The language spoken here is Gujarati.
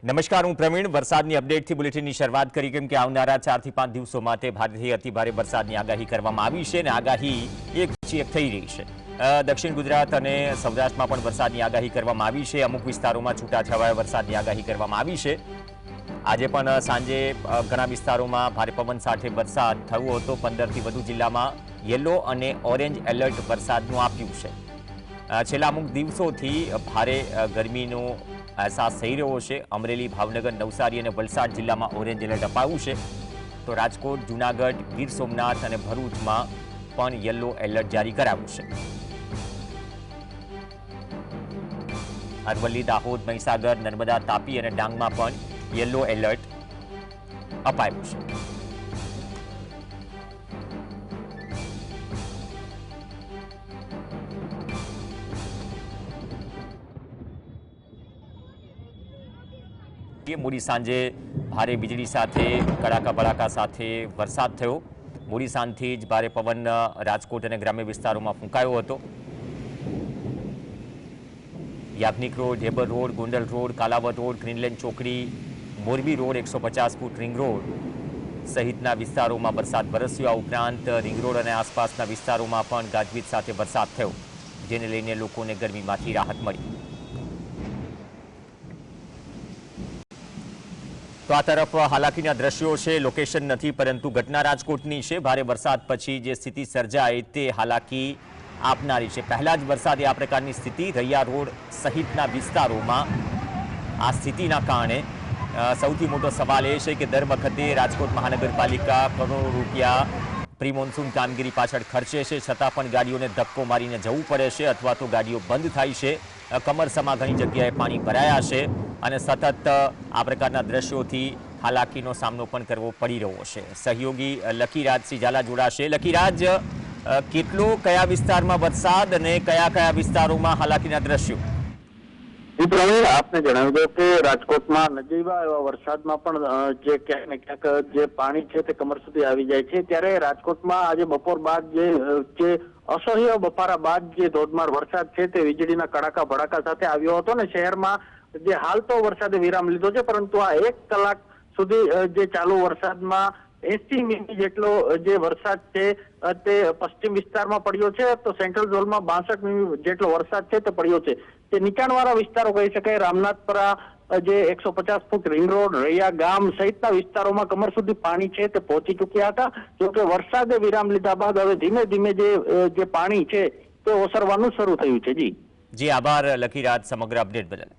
નમસ્કાર, હું પ્રવીણ. વરસાદની અપડેટથી બુલેટિનની શરૂઆત કરી કેમ કે આવનારા 4 થી 5 દિવસો માટે ભારેથી અતિભારે વરસાદની આગાહી કરવામાં આવી છે અને આગાહી એક પછી એક થઈ રહી છે. દક્ષિણ ગુજરાત અને સૌરાષ્ટ્રમાં પણ વરસાદની આગાહી કરવામાં આવી છે. અમુક વિસ્તારોમાં છૂટાછવાયા વરસાદની આગાહી કરવામાં આવી છે. આજે પણ સાંજે ઘણા વિસ્તારોમાં ભારે પવન સાથે વરસાદ થયો હતો. 15 થી વધુ જિલ્લામાં યલો અને ઓરેન્જ એલર્ટ વરસાદનું આપ્યું છે. છેલ્લા અમુક દિવસોથી ભારે ગરમીનો અહેસાસ થઈ રહ્યો છે. અમરેલી, ભાવનગર, નવસારી અને વલસાડ જિલ્લામાં ઓરેન્જ એલર્ટ અપાયું છે. તો રાજકોટ, જૂનાગઢ, ગીર સોમનાથ અને ભરૂચમાં પણ યલો એલર્ટ જારી કરાયું છે. અરવલ્લી, દાહોદ, મહીસાગર, નર્મદા, તાપી અને ડાંગમાં પણ યલો એલર્ટ અપાયું છે. મોડી સાંજે ભારે વીજળી સાથે કડાકા ભડાકા સાથે વરસાદ થયો. મોડી સાંજથી જ ભારે પવન રાજકોટ અને ગ્રામ્ય વિસ્તારોમાં ફૂંકાયો હતો. Yagnik road, Dhebar road, Gondal road, Kalawad road, Greenland ચોકડી, Morbi road, 150 foot ring road સહિતના વિસ્તારોમાં વરસાદ વરસ્યો. આ ઉપરાંત રિંગ રોડ અને આસપાસના વિસ્તારોમાં પણ ગાજવીજ સાથે વરસાદ થયો, જેને લઈને લોકોને ગરમીમાંથી રાહત મળી. તો આ તરફ હાલાકીના દ્રશ્યો છે. લોકેશન નથી પરંતુ ઘટના રાજકોટની છે. ભારે વરસાદ પછી જે સ્થિતિ સર્જાય તે હાલાકી આપનારી છે. પહેલા જ વરસાદે આ પ્રકારની સ્થિતિ. રૈયા રોડ સહિતના વિસ્તારોમાં આ સ્થિતિના કારણે સૌથી મોટો સવાલ એ છે કે દર વખતે રાજકોટ મહાનગરપાલિકા કરોડો રૂપિયા પ્રી મોન્સૂન કામગીરી પાછળ ખર્ચે છે, છતાં પણ ગાડીઓને ધક્કો મારીને જવું પડે છે અથવા તો ગાડીઓ બંધ થાય છે. કમરસમાં ઘણી જગ્યાએ પાણી ભરાયા છે અને સતત આ પ્રકારના દ્રશ્યોથી હાલાકીનો સામનો પણ કરવો પડી રહ્યો છે. સહયોગી લકીરાજસિંહ ઝાલા જોડાશે. લકીરાજ, કેટલો કયા વિસ્તારમાં વરસાદ અને કયા કયા વિસ્તારોમાં હાલાકીના દ્રશ્યો? પ્રવીણ, આપને જણાવી દો કે રાજકોટમાં નજીવા એવા વરસાદમાં પણ જે ક્યાંક ને ક્યાંક જે પાણી છે તે કમર સુધી આવી જાય છે. ત્યારે રાજકોટમાં આજે બપોર બાદ જે અસહ્ય બફારા બાદ જે ધોધમાર વરસાદ છે તે વીજળીના કડાકા ભડાકા સાથે આવ્યો હતો ને શહેરમાં જે હાલ તો વરસાદે વિરામ લીધો છે, પરંતુ આ 1 કલાક સુધી જે ચાલુ વરસાદમાં 80 મિલી જેટલો જે વરસાદ છે તે પશ્ચિમ વિસ્તારમાં પડ્યો છે. તો સેન્ટ્રલ ઝોનમાં 62 મિલી જેટલો વરસાદ છે તે પડ્યો છે. તે નીચાણવાળા વિસ્તારો કહી શકાય. રામનાથપરા, જે 150 ફૂટ રિંગ રોડ, રૈયા ગામ સહિતના વિસ્તારોમાં કમર સુધી પાણી છે તે પહોંચી ચૂક્યા હતા. જોકે વરસાદે વિરામ લીધા બાદ હવે ધીમે ધીમે જે પાણી છે તે ઓસરવાનું શરૂ થયું છે. જી આભાર લકીરાજ સમગ્ર અપડેટ બદલ.